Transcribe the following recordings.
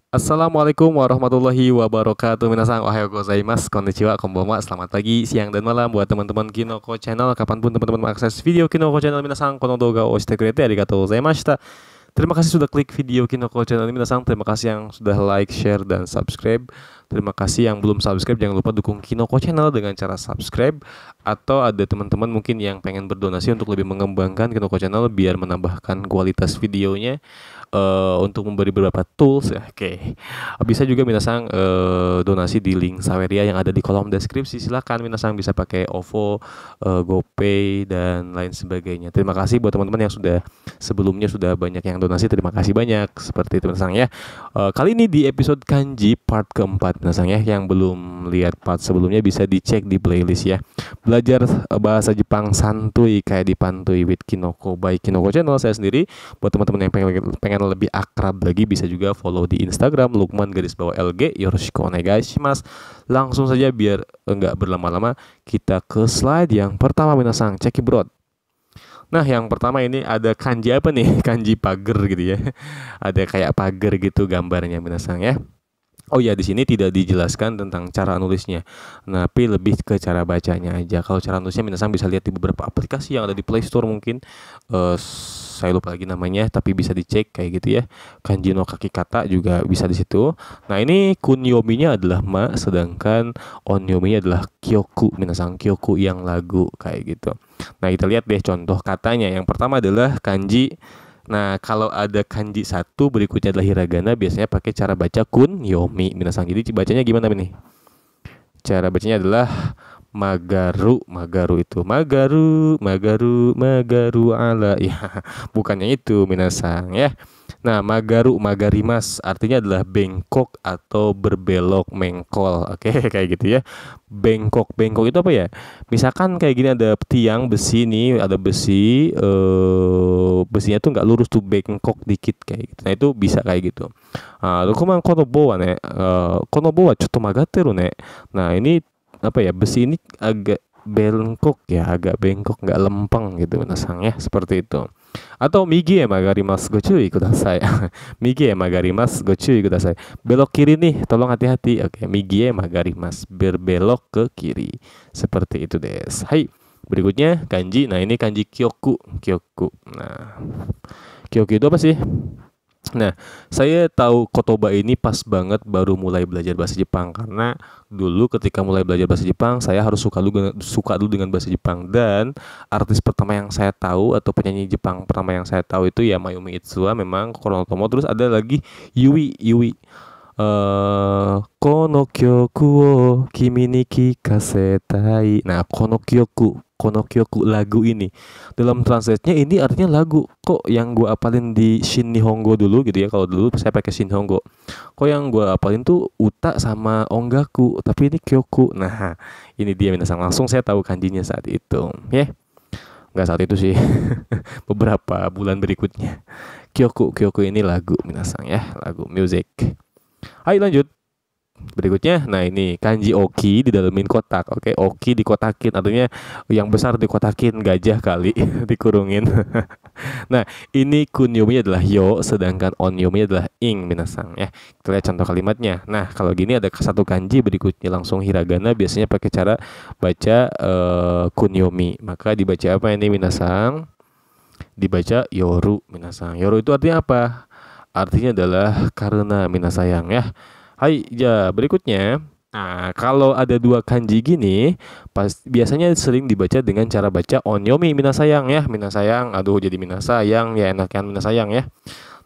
Assalamualaikum warahmatullahi wabarakatuh. Minasan ohayo gozaimasu, konnichiwa, konbanwa. Selamat pagi, siang, dan malam buat teman-teman Kinoko Channel. Kapanpun teman-teman mengakses video Kinoko Channel, minasan kono doga o shite kurete arigatou gozaimashita. Terima kasih sudah klik video Kinoko Channel ini, minasan. Terima kasih yang sudah like, share, dan subscribe. Terima kasih yang belum subscribe, jangan lupa dukung Kinoko Channel dengan cara subscribe. Atau ada teman-teman mungkin yang pengen berdonasi untuk lebih mengembangkan Kinoko Channel biar menambahkan kualitas videonya, untuk memberi beberapa tools ya. Oke. Bisa juga minasang donasi di link Saweria yang ada di kolom deskripsi. Silakan minasang bisa pakai OVO, GoPay, dan lain sebagainya. Terima kasih buat teman-teman yang sudah sebelumnya sudah banyak yang donasi. Terima kasih banyak. Seperti itu minasang ya. Kali ini di episode kanji part keempat minasang ya. Yang belum lihat part sebelumnya bisa dicek di playlist ya. Belajar bahasa Jepang santuy kayak dipantui with Kinoko by Kinoko Channel saya sendiri. Buat teman-teman yang pengen lebih akrab lagi bisa juga follow di Instagram Lukman_LG. Yoroshiku onegaishimasu. Langsung saja biar enggak berlama-lama kita ke slide yang pertama minasang, cekidot. Nah, yang pertama ini ada kanji apa nih? Kanji pagar gitu ya. Ada kayak pagar gitu gambarnya minasang ya. Oh ya, di sini tidak dijelaskan tentang cara nulisnya, tapi lebih ke cara bacanya aja. Kalau cara nulisnya, minasang bisa lihat di beberapa aplikasi yang ada di Play Store mungkin. Saya lupa lagi namanya, tapi bisa dicek kayak gitu ya. Kanji no kaki kata juga bisa di situ. Nah, ini kunyominya adalah ma, sedangkan onyominya adalah kyoku. Minasang kyoku yang lagu kayak gitu. Nah, kita lihat deh contoh katanya. Yang pertama adalah kanji. Nah, kalau ada kanji satu, berikutnya adalah hiragana, biasanya pakai cara baca kun yomi minasang. Jadi bacanya gimana nih? Cara bacanya adalah magaru. Magaru itu magaru ala ya. Bukannya itu minasang ya. Nah, magarimas artinya adalah bengkok atau berbelok, mengkol. Oke, kayak gitu ya. Bengkok itu apa ya? Misalkan kayak gini, ada tiang besi nih, ada besi, besinya tuh nggak lurus tuh, bengkok dikit kayak gitu. Nah, itu bisa kayak gitu. Dokuman konobo wa ne, konobo wa chotto magateru ne. Nah, ini apa ya? Besi ini agak bengkok ya, agak bengkok, nggak lempeng gitu minasang ya, seperti itu. Atau migi e magarimasu gocui kudasai. Migi e magarimasu gocui kudasai. Belok kiri nih, tolong hati-hati. Oke, migi e magarimasu, berbelok ke kiri. Seperti itu des. Hai. Berikutnya kanji. Nah, ini kanji kyoku. Kyoku. Nah, kyoku itu apa sih? Nah, saya tahu kotoba ini pas banget baru mulai belajar bahasa Jepang, karena dulu ketika mulai belajar bahasa Jepang saya harus suka dulu dengan bahasa Jepang. Dan artis pertama yang saya tahu atau penyanyi Jepang pertama yang saya tahu itu ya Mayumi Itsuwa, memang Konotomo. Terus ada lagi Yui. Kono kyoku wo kimi ni kikasetai. Nah, kono kyoku lagu ini. Dalam translate-nya ini artinya lagu. Kok yang gue apalin di Shin Nihongo dulu gitu ya. Kalau dulu saya pakai Shin Nihongo. Kok yang gue apalin tuh uta sama ongaku, tapi ini kyoku. Nah, ini dia minasang. Langsung saya tahu kanjinya saat itu. Ya. Nggak saat itu sih. Beberapa bulan berikutnya. Kyoku ini lagu minasang ya. Lagu music. Ayo lanjut. Berikutnya, nah ini kanji oki didalemin kotak. Oke, oki dikotakin, artinya yang besar dikotakin, gajah kali dikurungin. Nah, ini kunyomi adalah yo, sedangkan onyomi adalah ing minasang ya. Kita lihat contoh kalimatnya. Nah, kalau gini ada satu kanji, berikutnya langsung hiragana, biasanya pakai cara baca kunyomi. Maka dibaca apa ini minasang? Dibaca yoru minasang. Yoru itu artinya apa? Artinya adalah karena minasayang ya. Hai, ya berikutnya. Nah, kalau ada dua kanji gini, biasanya sering dibaca dengan cara baca onyomi minasayang ya. Minasayang, aduh jadi minasayang ya, enakan minasayang ya.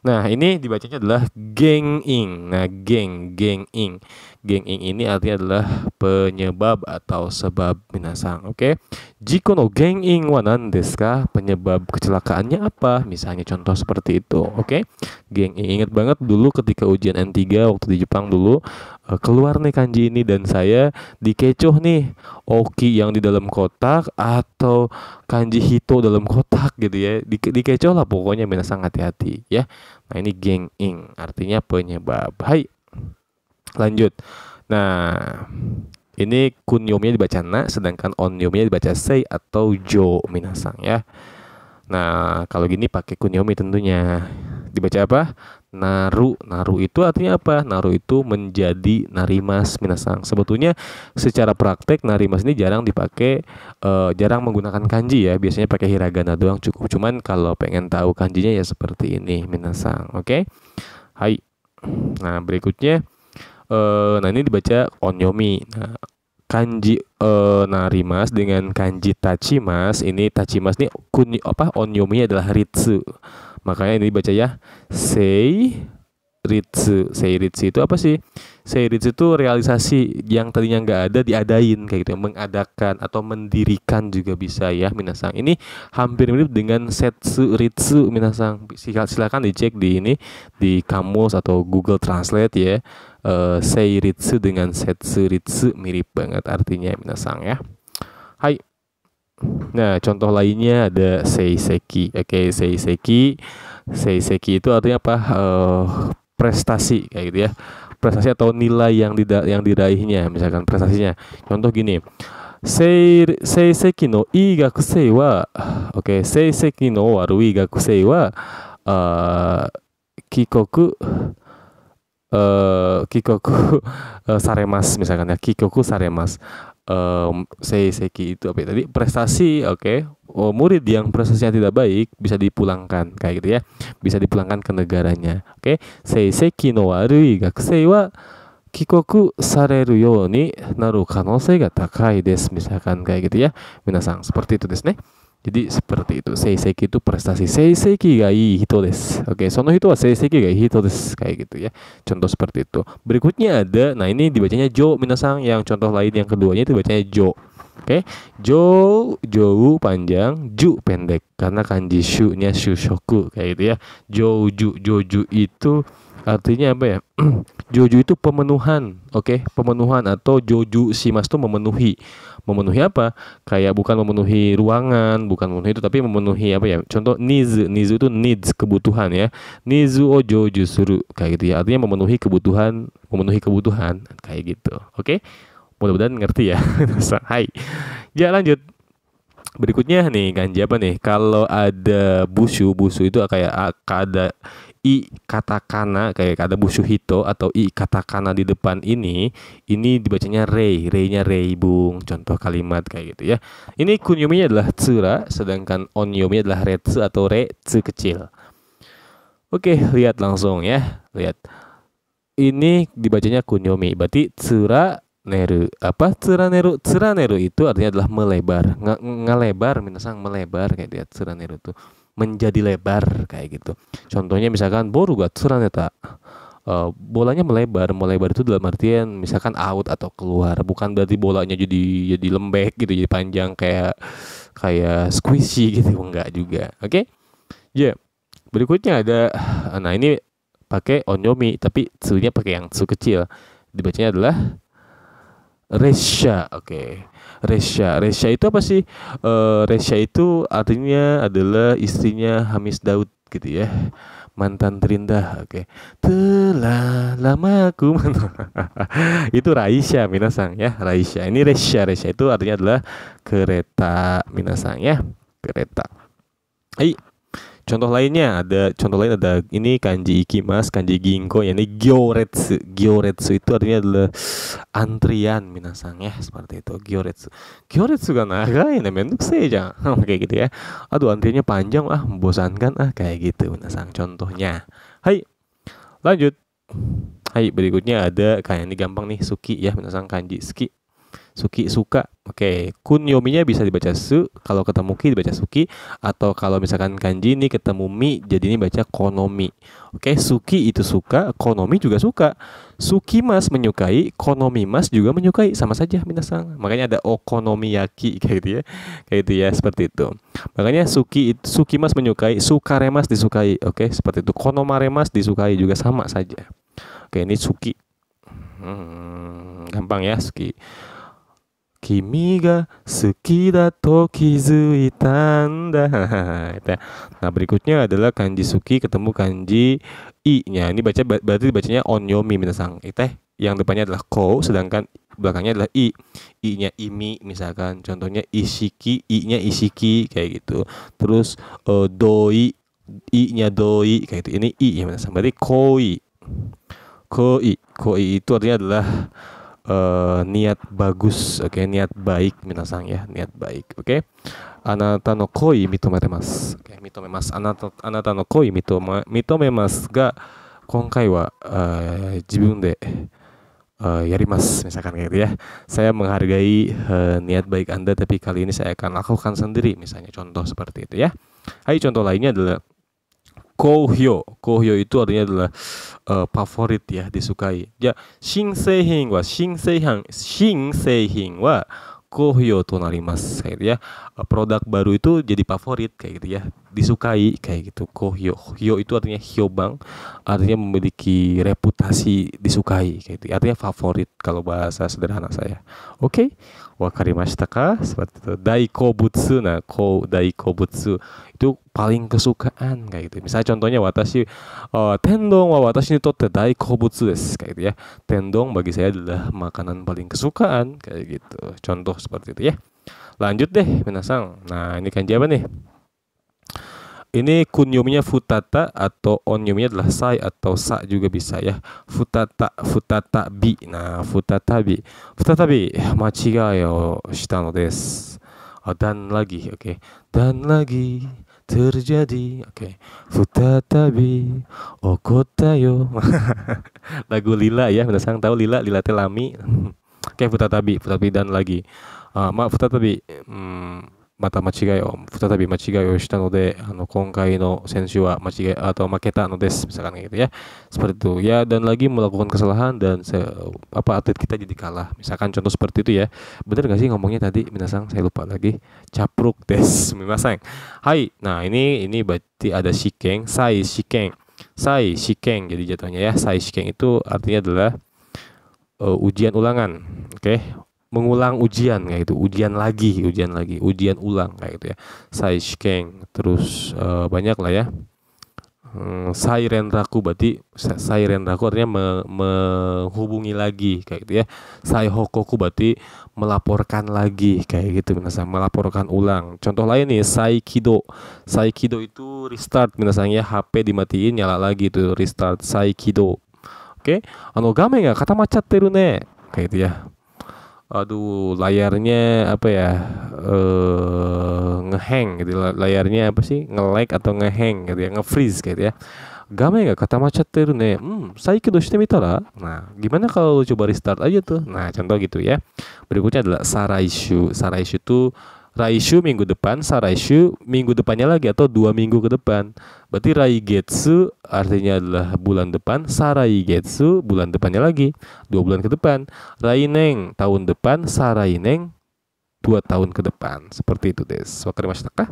Nah, ini dibacanya adalah geng-ing. Nah, geng-ing. Geng-ing ini artinya adalah penyebab atau sebab minasang. Oke. Jiko no geng-ing wa nan desu ka? Penyebab kecelakaannya apa? Misalnya contoh seperti itu. Oke. Geng-ing, ingat banget dulu ketika ujian N3 waktu di Jepang dulu, keluar nih kanji ini dan saya dikecoh nih. Oki yang di dalam kotak atau kanji hito dalam kotak gitu ya. Dikecoh lah pokoknya, minasang hati-hati ya. Nah, ini geng-ing artinya penyebab. Hai. Lanjut. Nah, ini kunyominya dibaca na, sedangkan onyominya dibaca sei atau jo minasang ya. Nah, kalau gini pakai kunyomi tentunya. Dibaca apa? Naru itu artinya apa? Naru itu menjadi narimas minasang. Sebetulnya secara praktek narimas ini jarang dipakai, jarang menggunakan kanji ya. Biasanya pakai hiragana doang cukup. Cuman kalau pengen tahu kanjinya ya seperti ini minasang. Oke. Hai. Nah, berikutnya nah ini dibaca onyomi. Nah, kanji narimas dengan kanji tachimas. Ini tachimas nih onyomi adalah ritsu. Makanya ini baca ya Seiritsu. Seiritsu itu apa sih? Seiritsu itu realisasi yang tadinya nggak ada diadain kayak gitu, mengadakan atau mendirikan juga bisa ya minasang. Ini hampir mirip dengan Setsu Ritsu minasang. Silakan dicek di ini di kamus atau Google Translate ya. Seiritsu dengan Setsu Ritsu mirip banget artinya minasang ya. Hai. Nah, contoh lainnya ada seiseki. Oke, seiseki. Seiseki itu artinya apa? Prestasi kayak gitu ya. Prestasi atau nilai yang diraihnya, misalkan prestasinya. Contoh gini. Seiseki no ii gakusei wa seiseki no warui gakusei wa kikoku kikoku saremas misalkan ya. Kikoku saremas. Seiseki itu apa ya tadi? Prestasi, oke. Murid yang prestasinya tidak baik bisa dipulangkan kayak gitu ya. Bisa dipulangkan ke negaranya. Oke. Seiseki no warui gakusei wa kikoku sareru you ni naru kanosei ga takai desu misalkan kayak gitu ya. Minasang, seperti itu desu ne. Jadi seperti itu. Seiseki itu prestasi. Seiseki ga ii hito desu. Oke, sono hito wa seiseki ga ii hito desu kayak gitu ya. Contoh seperti itu. Berikutnya ada, nah ini dibacanya jo minasang. Yang contoh lain yang keduanya itu bacanya jo. Oke. Jou panjang, ju pendek karena kanji shu-nya shushoku kayak gitu ya. Joju itu artinya apa ya? Joju itu pemenuhan, oke, pemenuhan atau joju shimas itu memenuhi. Memenuhi apa? Kayak bukan memenuhi ruangan, bukan memenuhi itu, tapi memenuhi apa ya? Contoh nizu itu needs, kebutuhan ya. Nizu o joju suru kayak gitu ya. Artinya memenuhi kebutuhan kayak gitu. Oke? Mudah-mudahan ngerti ya. Hai. Ya lanjut. Berikutnya nih kanji apa nih? Kalau ada bushu itu kayak ada i katakana kayak ada bushu hito atau i katakana di depan ini dibacanya rei-nya rei bung. Contoh kalimat kayak gitu ya. Ini kunyominya adalah tsura, sedangkan onyomi adalah retsu atau retsu kecil. Oke, lihat langsung ya. Lihat. Ini dibacanya kunyomi. Berarti tsura neru. Apa tsura neru? Tsura neru itu artinya adalah melebar. Ngelebar minasang melebar kayak dia tsura neru itu. Menjadi lebar kayak gitu. Contohnya misalkan boru ga tsuraneta. Bolanya melebar itu dalam artian misalkan out atau keluar, bukan berarti bolanya jadi lembek gitu, jadi panjang kayak squishy gitu, enggak juga. Oke? Ya. Berikutnya ada, nah ini pakai onyomi tapi tsunya pakai yang tsu kecil. Dibacanya adalah resha. Oke. Resha itu apa sih? Resha itu artinya adalah istrinya Hamis Daud gitu ya, mantan terindah. Oke. Telah lama aku itu Raisya minasang ya. Raisya ini resha itu artinya adalah kereta minasang ya, kereta. Hai. Contoh lain ada ini kanji ikimas, kanji ginko, yakni gyoretsu. Gyoretsu itu artinya adalah antrian minasang ya, seperti itu. Gyoretsu ga nagai ne mendokusei jangan kayak gitu ya. Aduh, antriannya panjang membosankan kayak gitu minasang contohnya. Hai. Lanjut. Hai, berikutnya ada kayak ini gampang nih, suki ya minasang, kanji suki suka. Oke, kunyominya bisa dibaca su, kalau ketemu ki dibaca suki, atau kalau misalkan kanji ini ketemu mi jadi ini baca konomi. Oke, suki itu suka, konomi juga suka. Suki mas menyukai, konomi mas juga menyukai, sama saja minasang. Makanya ada okonomiyaki kayak gitu ya. Kayak gitu ya, seperti itu. Makanya suki mas menyukai, sukaremas disukai. Oke, seperti itu. Konomaremas disukai juga sama saja. Oke, ini suki. Gampang ya, suki. Kimi ga suki da to kizuita nda. Nah, berikutnya adalah kanji suki ketemu kanji i-nya. Ini berarti bacanya onyomi minasang. Yang depannya adalah ko, sedangkan belakangnya adalah i. I-nya imi misalkan. Contohnya ishiki, i-nya ishiki kayak gitu. Terus i-nya doi kayak gitu. Ini i ya minasang. Berarti koi. Koi itu artinya adalah niat bagus, oke, niat baik minasang ya, niat baik, oke. Anata no koi mitomemasu. Oke, mitomemasu. Anata no koi mitomemasu ga konkai wa jibun de yarimasu, misalkan kayak gitu ya. Saya menghargai niat baik Anda, tapi kali ini saya akan lakukan sendiri, misalnya contoh seperti itu ya. Hai, contoh lainnya adalah kohyo. Kohyo itu artinya adalah favorit ya, disukai. Ya, shinseihin wa kohyo to narimasu kayak gitu ya. Produk baru itu jadi favorit kayak gitu ya, disukai kayak gitu. Kohyo. Hyo itu artinya hyobang, artinya memiliki reputasi disukai kayak gitu. Artinya favorit kalau bahasa sederhana saya. Oke. Wakarimashita ka? Seperti itu. Daikobutsu. Nah, daikobutsu itu paling kesukaan kayak gitu. Misalnya contohnya watashi tendong wa watashi ni totte daikobutsu desu kayak gitu ya. Tendong bagi saya adalah makanan paling kesukaan kayak gitu. Contoh seperti itu ya. Lanjut deh minasang. Nah, ini kanji apa nih? Ini kunyominya futata atau onyominya adalah sai atau sa juga bisa ya. Futata bi. Nah, futata bi machigai o shita no desu. Dan lagi, oke. Dan lagi terjadi, oke. Futatabi okotta yo. Lagu Lila ya, minasang tahu Lila teh Lami. Oke, futatabi dan lagi. Futatabi mata machigai o futatabi machigai o shita no de konkai no senshu wa machigai atau maketa no desu, misalkan gitu ya. Seperti itu ya, dan lagi melakukan kesalahan dan atlet kita jadi kalah. Misalkan contoh seperti itu ya. Bener gak sih ngomongnya tadi minasang? Saya lupa lagi. Capruk desu minasang. Hai. Nah, ini berarti ada shikeng, sai shikeng jadi jatuhnya ya. Sai shikeng itu artinya adalah ujian ulangan. Oke. Mengulang ujian kayak gitu, ujian ulang kayak gitu ya. Sai shikeng, terus banyak lah ya. Sai renraku berarti artinya menghubungi lagi kayak gitu ya. Sai hokoku berarti melaporkan lagi kayak gitu minasang, melaporkan ulang. Contoh lain nih, sai kido itu restart minasang ya, HP dimatiin nyala lagi itu restart sai kido. Oke. Gamen ga katamachatteru ne kayak gitu ya. Aduh, layarnya apa ya, ngehang gitu, layarnya apa sih, nge-lag atau ngehang gitu ya, nge-freeze gitu ya. Game ga katamachatteru ne, saikido shite mitara. Nah, gimana kalau coba restart aja tuh. Nah, contoh gitu ya. Berikutnya adalah saraishu itu raishu minggu depan, saraishu minggu depannya lagi atau 2 minggu ke depan. Berarti raigetsu artinya adalah bulan depan, saraigetsu bulan depannya lagi, 2 bulan ke depan. Raineng tahun depan, saraineng 2 tahun ke depan. Seperti itu des. Wakarimashita ka?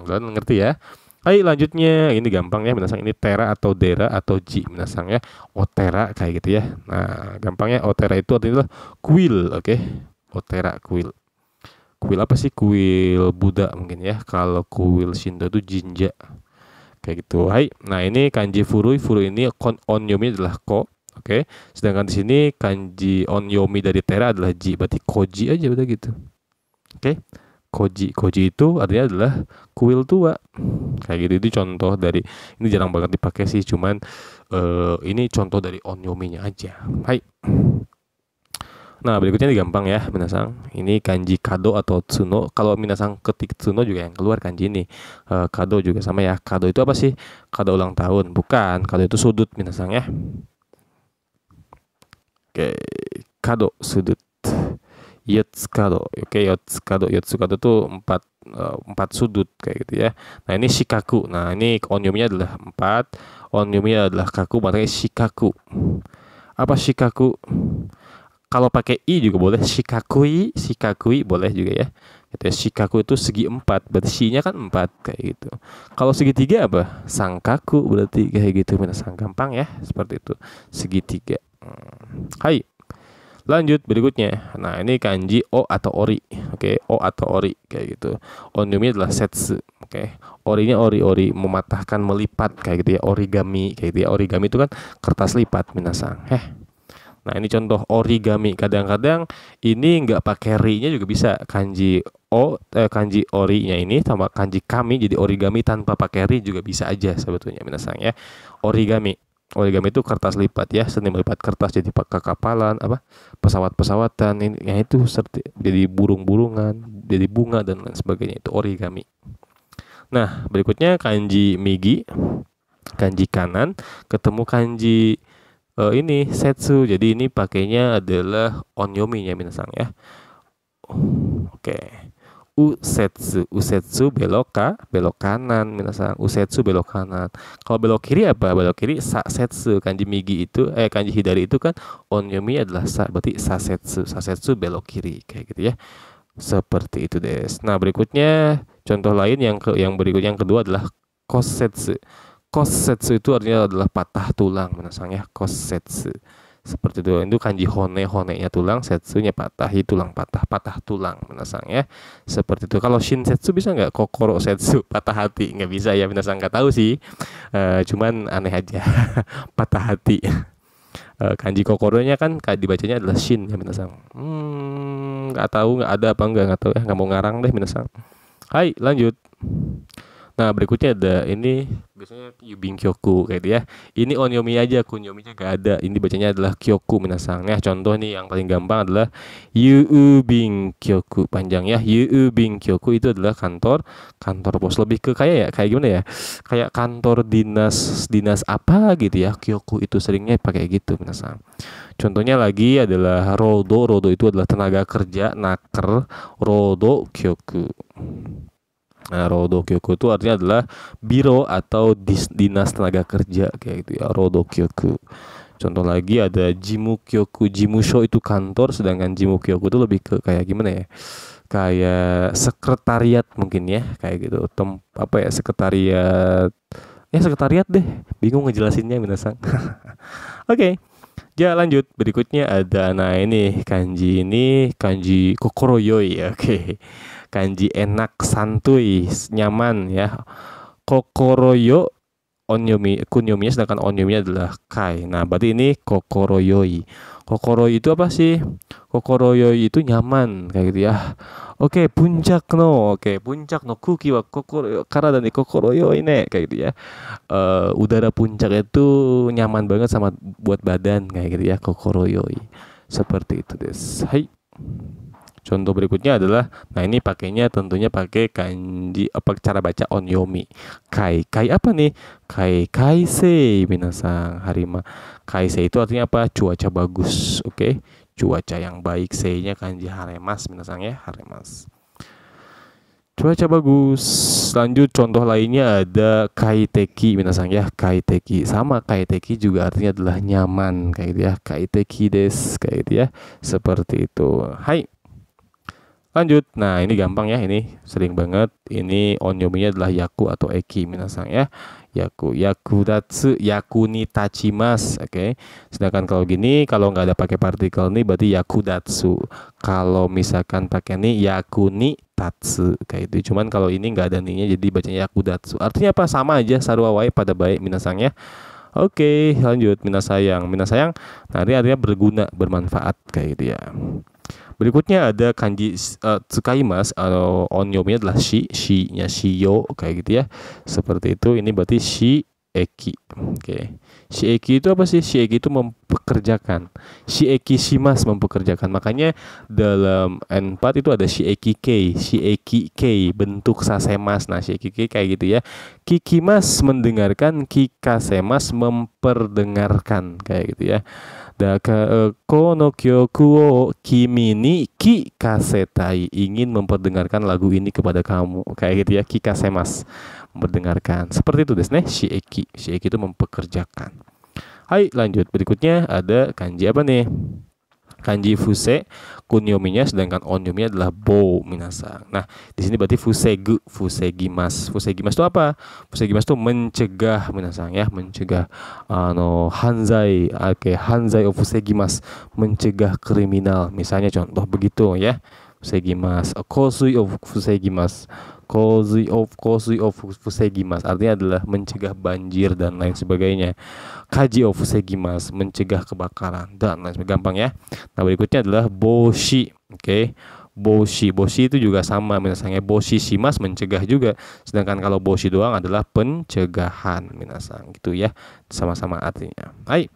Kalian ngerti ya? Hai, lanjutnya ini gampang ya minasang, ini tera atau dera atau ji minasang ya. Otera kayak gitu ya. Nah, gampangnya otera itu artinya kuil, oke. Otera kuil. Kuil apa sih? Kuil Buddha mungkin ya. Kalau kuil Shinto itu jinja. Kayak gitu. Hai. Nah, ini kanji furui. Furui ini onyomi adalah ko. Oke. Sedangkan di sini kanji onyomi dari tera adalah ji. Berarti koji aja udah gitu. Oke. Koji itu artinya adalah kuil tua. Kayak gitu. Itu contoh dari, ini jarang banget dipakai sih, cuman ini contoh dari onyominya aja. Hai. Nah, berikutnya ini gampang ya minasang. Ini kanji kado atau tsuno. Kalau minasang ketik tsuno juga yang keluar kanji ini. Kado juga sama ya. Kado itu apa sih? Kado ulang tahun. Bukan, kado itu sudut minasang ya. Oke, kado sudut. Yotsukado. Oke, Yotsukado itu 4 sudut kayak gitu ya. Nah, ini shikaku. Nah, ini onyominya adalah 4. Onyominya adalah kaku, makanya shikaku. Apa shikaku? Kalau pakai i juga boleh, shikakui boleh juga ya. Gitu ya. Shikaku itu segi 4, berarti shi-nya kan 4 kayak gitu. Kalau segitiga apa? Sangkaku berarti kayak gitu. Minasang gampang ya, seperti itu. Segitiga. Hai. Lanjut berikutnya. Nah, ini kanji o atau ori. Oke, o atau ori kayak gitu. Onyomi adalah setsu. Oke. Orinya ori mematahkan, melipat kayak gitu ya. Origami kayak gitu ya. Origami itu kan kertas lipat minasang. Nah, ini contoh origami. Kadang-kadang ini nggak pakai ri-nya juga bisa. Kanji kanji ori-nya ini sama kanji kami jadi origami tanpa pakai ri juga bisa aja sebetulnya minasang ya. Origami. Origami itu kertas lipat ya, seni melipat kertas jadi kekapalan, apa pesawat-pesawatan ini ya itu jadi burung-burungan, jadi bunga dan lain sebagainya itu origami. Nah, berikutnya kanji migi, kanji kanan ketemu kanji ini setsu. Jadi ini pakainya adalah onyomi ya minasang ya. Oke. Usetsu belok kanan minasang. Usetsu belok kanan. Kalau belok kiri apa? Belok kiri sasetsu. Kanji migi itu kanji hidari itu kan onyomi adalah sa, berarti sasetsu. Sasetsu belok kiri kayak gitu ya. Seperti itu des. Nah, berikutnya contoh lain yang berikutnya yang kedua adalah kosetsu. Kosetsu itu artinya adalah patah tulang minasang ya. Kosetsu. Seperti itu kanji hone-nya tulang, setsunya patah, tulang patah tulang minasang ya. Seperti itu. Kalau shinsetsu bisa nggak? Kokoro setsu, patah hati. Nggak bisa ya minasang, nggak tahu sih. Cuman aneh aja. Patah hati. Kanji kokoronya kan dibacanya adalah shin ya minasang. Nggak tahu nggak ada apa nggak tahu ya, nggak mau ngarang deh minasang. Hai, lanjut. Nah, berikutnya ada ini biasanya Yubin Kyoku kayak gitu ya. Ini onyomi aja, kunyominya gak ada. Ini bacanya adalah Kyoku minasang. Nah, contoh nih yang paling gampang adalah Yubin Kyoku, panjang ya. Yubin Kyoku itu adalah kantor pos, lebih ke kayak gimana ya? Kayak kantor dinas apa gitu ya. Kyoku itu seringnya pakai gitu minasang. Contohnya lagi adalah Rodo itu adalah tenaga kerja, naker, Rodo Kyoku. Nah, Rodo Kyoku itu artinya adalah biro atau dinas tenaga kerja kayak gitu ya, Rodo Kyoku. Contoh lagi ada Jimu Kyoku, Jimusho itu kantor, sedangkan Jimu Kyoku itu lebih ke kayak gimana ya? Kayak sekretariat mungkin ya, kayak gitu. Sekretariat. Ya sekretariat deh, bingung ngejelasinnya minasang. Oke. Ya lanjut, berikutnya ada ini kanji kokoroyoi. Oke. Kanji enak, santuy, nyaman ya. Kokoroyo kunyominya, sedangkan onyominya adalah kai. Nah, berarti ini kokoroyoi. Kokoroyoi itu apa sih? Kokoroyoi itu nyaman kayak gitu ya. Oke, puncak no kuki wa karada ni kokoroyoi ne kayak gitu ya. Udara puncak itu nyaman banget sama buat badan kayak gitu ya, kokoroyoi. Seperti itu des. Hai. Contoh berikutnya adalah, nah ini pakainya tentunya pakai kanji cara baca onyomi. Kai apa nih? Kaisei minasang harima. Kaisei itu artinya apa? Cuaca bagus, oke? Cuaca yang baik. Sei-nya kanji haremas minasang ya, haremas. Cuaca bagus. Lanjut contoh lainnya ada kaiteki minasang ya, kaiteki. Sama kaiteki juga artinya adalah nyaman kayak gitu ya. Kaiteki des kayak gitu ya. Seperti itu. Hai. Lanjut, nah ini gampang ya, ini sering banget. Ini onyominya adalah yaku atau eki minasang ya. Yakudatsu, yaku ni tachimas, oke. Sedangkan kalau gini, kalau nggak ada pakai partikel nih berarti yakudatsu. Kalau misalkan pakai nih yaku ni tatsu kayak itu. Cuman kalau ini nggak ada ninya jadi bacanya yakudatsu. Artinya apa? Sama aja, sarua wae pada baik minasang ya. Oke, lanjut minasayang. Nah ini artinya berguna, bermanfaat kayak gitu ya. Berikutnya ada kanji tsukaimasu atau onyomi adalah shi-nya shiyo kayak gitu ya. Seperti itu. Ini berarti shi-eki. Oke. Shi-eki itu apa sih? Shi-eki itu mempekerjakan. Shi-eki shimas mempekerjakan. Makanya dalam N4 itu ada shi-eki kei. Shi-eki kei bentuk sasemas. Nah, shi-eki kei kayak gitu ya. Kikimas mendengarkan, kikasemas memperdengarkan kayak gitu ya. Kono kyoku wo kimi ni kikasetai, ingin memperdengarkan lagu ini kepada kamu kayak gitu ya, kikasemas memperdengarkan. Seperti itu desu ne, shieki itu mempekerjakan. Hai, lanjut. Berikutnya ada kanji apa nih? Kanji fuse, kunyominya, sedangkan onyominya adalah bo minasang. Nah, di sini berarti fusegimas. Fusegimas itu apa? Fusegimas itu mencegah minasang ya, mencegah hanzai, hanzai of fusegimas, mencegah kriminal. Misalnya contoh begitu ya. Fusegimas, kosui of fusegimas. Kosui of fusegimas artinya adalah mencegah banjir dan lain sebagainya. Kaji of fusegimas, mencegah kebakaran dan lain sebagainya. Gampang ya. Nah, berikutnya adalah boshi. Oke. boshi. Boshi itu juga sama minasang ya. Boshi shimas mencegah juga. Sedangkan kalau boshi doang adalah pencegahan minasang gitu ya. Sama-sama artinya. Hai.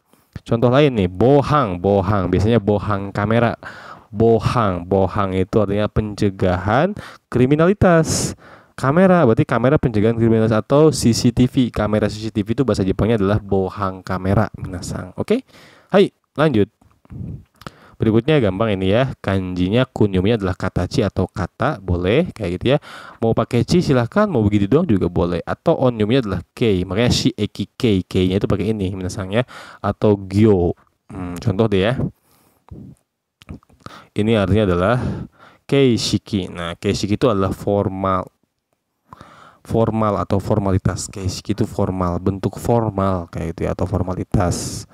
Contoh lain nih, bohang. Bohang biasanya bohang kamera. Bohang. Bohang itu artinya pencegahan kriminalitas. Kamera berarti kamera pencegahan kriminalitas atau CCTV. Kamera CCTV itu bahasa Jepangnya adalah bohang kamera minasang. Oke. Hai, lanjut. Berikutnya gampang ini ya. Kanjinya kunyominya adalah katachi atau kata, boleh kayak gitu ya. Mau pakai chi silahkan, mau begitu doang juga boleh. Atau onyominya adalah kei. Makanya shi eki kei. Kei-nya itu pakai ini minasang ya. Atau gyo. Contoh deh ya. Ini artinya adalah keishiki. Nah, keishiki itu adalah formal atau formalitas. Keishiki itu formal, bentuk formal kayak gitu ya, atau formalitas.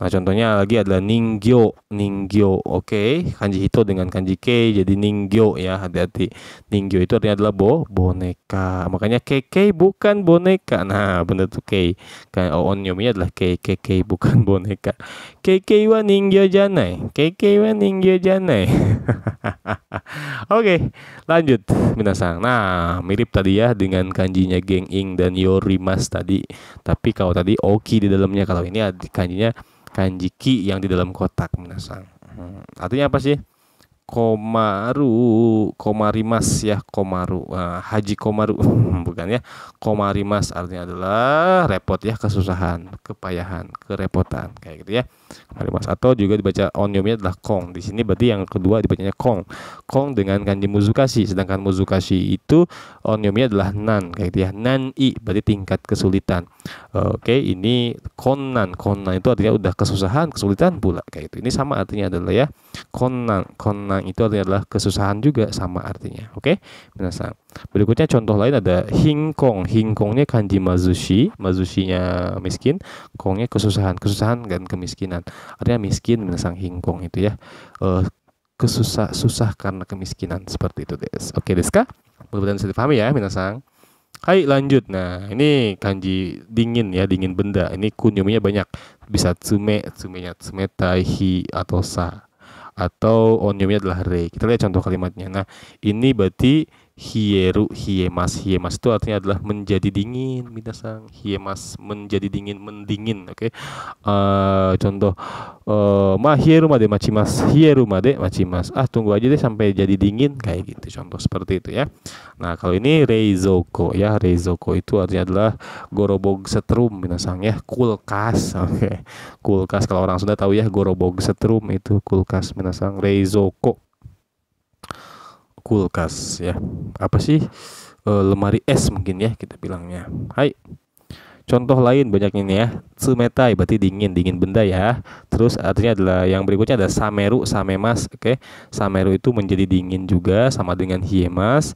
Nah, contohnya lagi adalah ningyo. Ningyo, oke. Kanji hito dengan kanji kei jadi ningyo ya, hati-hati. Ningyo itu artinya adalah boneka. Makanya kei bukan boneka. Nah, benar tuh kei. Kan onyominya adalah kei bukan boneka. Kei wa ningyo janai. Kei wa ningyo janai. Oke, lanjut minasang. Nah, mirip tadi ya dengan kanjinya genging dan yorimas tadi. Tapi kalau tadi oki di dalamnya, kalau ini kanjinya kanji ki yang di dalam kotak minasang. Artinya apa sih? Komaru, komarimas ya, komaru. Haji komaru bukan ya. Komarimas artinya adalah repot ya, kesusahan, kepayahan, kerepotan kayak gitu ya. Komarimas, atau juga dibaca onyominya adalah kong. Di sini berarti yang kedua dibacanya kong. Kong dengan kanji muzukashi, sedangkan muzukashi itu onyominya adalah nan kayak gitu ya. Nan i berarti tingkat kesulitan. Oke, ini konnan. Konnan itu artinya udah kesusahan, kesulitan pula kayak gitu. Ini sama artinya adalah ya. Konnan itu artinya adalah kesusahan juga, sama artinya. Oke, minasang. Berikutnya contoh lain ada hingkong. Hingkongnya kanji mazushi, mazushinya miskin, kongnya kesusahan dan kemiskinan. Artinya miskin minasang hingkong itu ya. Susah karena kemiskinan, seperti itu des. Oke desu ka? Mudah-mudahan bisa dipahami ya minasang. Hai, lanjut. Nah, ini kanji dingin ya, dingin benda. Ini kunyominya banyak. Bisa tsumenya tsumetai, hi atau sa. Atau onyominya adalah rei. Kita lihat contoh kalimatnya. Nah, ini berarti hieru, hiemas. Hiemas itu artinya adalah menjadi dingin, minasang. Hiemas menjadi dingin, mendingin. Oke. Contoh hieru made machimas. Hieru made machimas. Tunggu aja deh sampai jadi dingin kayak gitu. Contoh seperti itu ya. Nah, kalau ini reizoko ya. Reizoko itu artinya adalah gorobog setrum minasang ya, kulkas. Oke. Kulkas, kalau orang Sunda tahu ya, gorobog setrum itu kulkas minasang. Reizoko, kulkas ya. Apa sih? Lemari es mungkin ya kita bilangnya. Hai. Contoh lain banyak ini ya. Tsumetai berarti dingin benda ya. Terus artinya adalah yang berikutnya ada sameru, samemas. Oke. Sameru itu menjadi dingin juga, sama dengan hiemas.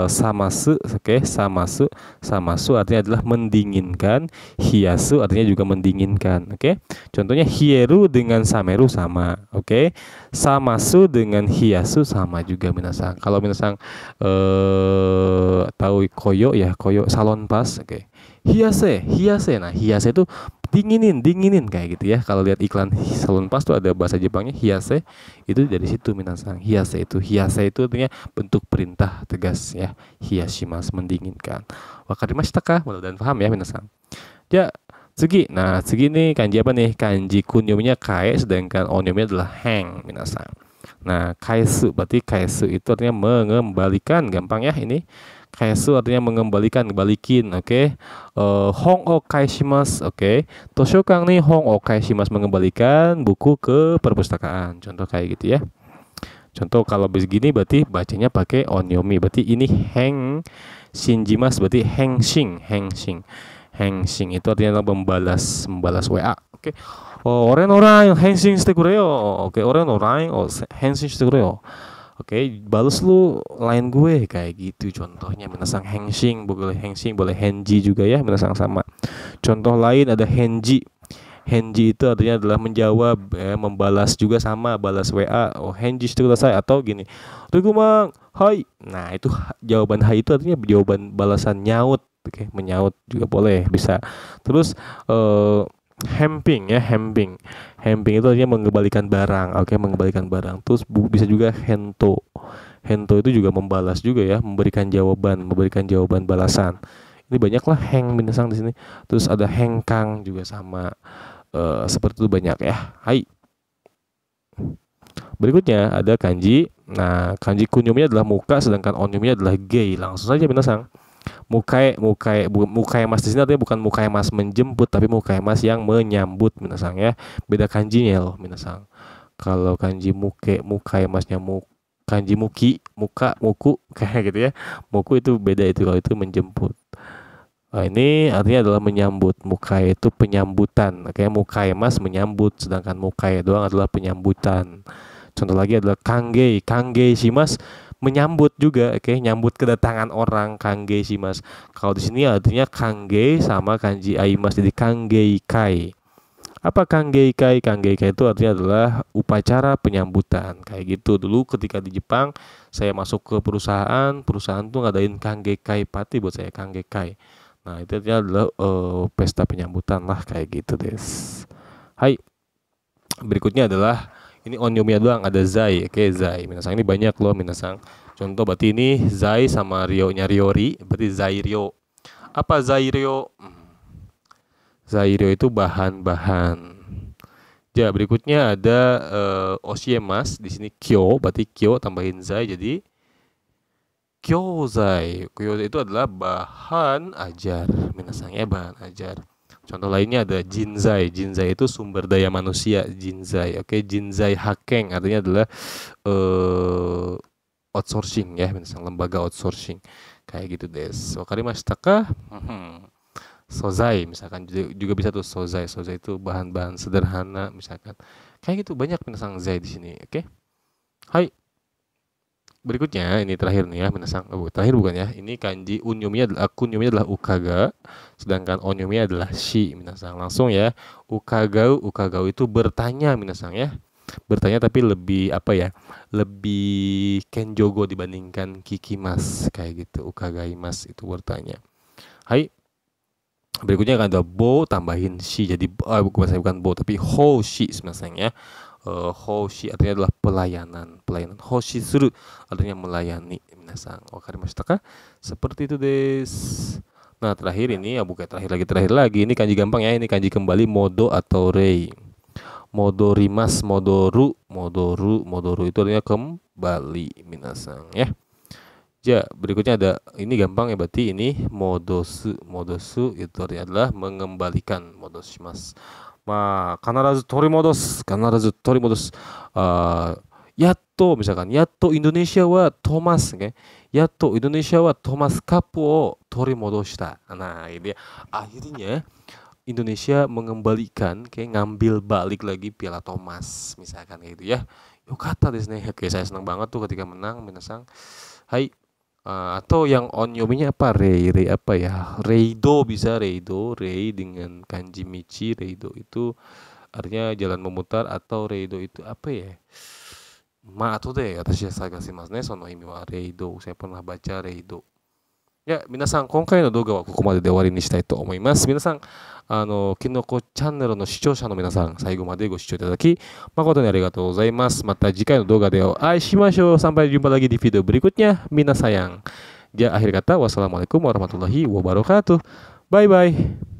Samasu, oke. Samasu artinya adalah mendinginkan. Hiyasu artinya juga mendinginkan. Oke. Contohnya hieru dengan sameru sama. Oke. Samasu dengan hiyasu sama juga minasang. Kalau minasang tahu koyo ya, koyo salon pas. Oke. Hiase. Nah, hiase itu dinginin kayak gitu ya. Kalau lihat iklan salon pas tuh ada bahasa Jepangnya hiase, itu dari situ minasang. Hiase itu artinya bentuk perintah tegas ya. Hiyashimas, mendinginkan. Wakarimashita ka? Mudah-mudahan paham ya minasang. Ya, tsugi. Nah, tsugi nih kanji apa nih? Kanji kunyominya kae, sedangkan onyominya adalah hang minasang. Nah, kaesu berarti kaesu itu artinya mengembalikan, gampang ya ini. Kaesu artinya mengembalikan, balikin, oke. Hong o kaeshimasu, oke. Toshokan nih hong o kaeshimasu, mengembalikan buku ke perpustakaan. Contoh kayak gitu ya. Contoh kalau begini berarti bacanya pakai onyomi. Berarti ini heng shinjimasu berarti hengsing. Hengsing itu artinya membalas WA. Oke. Orang hengsing shite kureo. Oke, orang hengsing shite kureo. Oke, balas lu line gue kayak gitu contohnya minasang. Hengsing, boleh hengsing, boleh henji juga ya minasang sama. Contoh lain ada henji. Henji itu artinya adalah menjawab, membalas juga sama, balas WA. Henji shite kudasai, atau gini. Rigumang, hai. Nah, itu jawaban hai itu artinya jawaban balasan nyaut. Oke, menyaut juga boleh, bisa. Terus hemping ya, hemping itu artinya mengembalikan barang. Oke, mengembalikan barang. Terus bisa juga hento Hento itu juga membalas juga ya, memberikan jawaban balasan. Ini banyaklah heng minasang di sini. Terus ada hengkang juga sama, seperti itu banyak ya. Hai. Berikutnya ada kanji. Nah, kanji kunyumnya adalah muka, sedangkan onyumnya adalah gei. Langsung saja minasang. Mukai mas di sini artinya bukan mukai mas menjemput, tapi mukai mas yang menyambut minasang ya. Beda kanjinya loh minasang. Kalau kanji mukai masnya kanji muki, muka, muku kayak gitu ya. Muku itu beda itu, kalau itu menjemput. Nah, ini artinya adalah menyambut. Mukai itu penyambutan. Kayak mukai mas menyambut, sedangkan mukai doang adalah penyambutan. Contoh lagi adalah kanggei. Kanggei shimasu menyambut juga, oke, nyambut kedatangan orang, kanggei shimasu. Kalau di sini artinya kanggei sama kanji aimas, jadi kanggei kai. Apa kanggei kai? Kanggei kai itu artinya adalah upacara penyambutan. Kayak gitu. Dulu ketika di Jepang, saya masuk ke perusahaan tuh ngadain kanggei kai party buat saya, kanggei kai. Nah, itu artinya adalah pesta penyambutan lah, kayak gitu des. Hai. Berikutnya adalah ini onyomia doang, ada zai. Oke, zai. Minasang ini banyak loh minasang. Contoh berarti ini zai sama ryo-nya ryori, berarti zai ryo. Apa zai ryo? Zai ryo itu bahan-bahan. Ya, berikutnya ada oshiemas. Di sini kyo, berarti kyo tambahin zai jadi kyozai. Kyozai itu adalah bahan ajar. Minasang ya, bahan ajar. Contoh lainnya ada jinzai. Jinzai itu sumber daya manusia. Jinzai, oke. Jinzai hakeng artinya adalah outsourcing ya, misalnya lembaga outsourcing. Kayak gitu des. Wakarimashita ka? Sozai misalkan juga bisa tuh sozai. Sozai itu bahan-bahan sederhana misalkan. Kayak gitu banyak minasang zai di sini, oke. Hai. Berikutnya ini terakhir nih ya, minasang. Terakhir bukan ya. Ini kanji kunyumnya adalah ukaga, sedangkan onyumnya adalah shi minasang. Langsung ya. Ukagau itu bertanya minasang ya. Bertanya tapi lebih apa ya? Lebih kenjogo dibandingkan kikimas kayak gitu. Ukagaimas itu bertanya. Hai. Berikutnya kan ada bo tambahin shi, jadi bukan bo tapi hoshi minasang ya. Hoshi artinya adalah pelayanan. Hoshi suru artinya melayani minasang. Wakarimashita ka? Seperti itu des. Nah, terakhir ini ya, bukan terakhir lagi. Ini kanji gampang ya. Ini kanji kembali modo atau rei. Modorimas, modoru itu artinya kembali minasang ya. Ya, berikutnya ada ini gampang ya, berarti ini modosu itu artinya adalah mengembalikan. Modoshimasu. Kanazu torimodos. Yatto misalkan, yatto Indonesia wa Thomas, okay? Yatto Indonesia wa Thomas Cup o torimodoshita. Nah, ini akhirnya Indonesia mengembalikan, kayak ngambil balik lagi Piala Thomas misalkan kayak gitu ya. Yokata desu ne. Oke, saya senang banget tuh ketika menang minasang. Hai. Atau yang onyominya apa? Rei apa ya? Reido bisa, rei dengan kanji michi. Reido itu artinya jalan memutar, atau reido itu apa ya? Atau deh atashi sagasimasu ne sono imi wa reido. Saya pernah baca reido. Ya, minasang, 今回の動画はここまでで終わりにしたいと思います。皆さん、きのこチャンネルの視聴者の皆さん、最後までご視聴いただき、誠にありがとうございます。また次回の動画でお会いしましょう。Sampai jumpa lagi di video berikutnya. Mina sayang. Ya, akhir kata, wassalamualaikum warahmatullahi wabarakatuh. Bye-bye.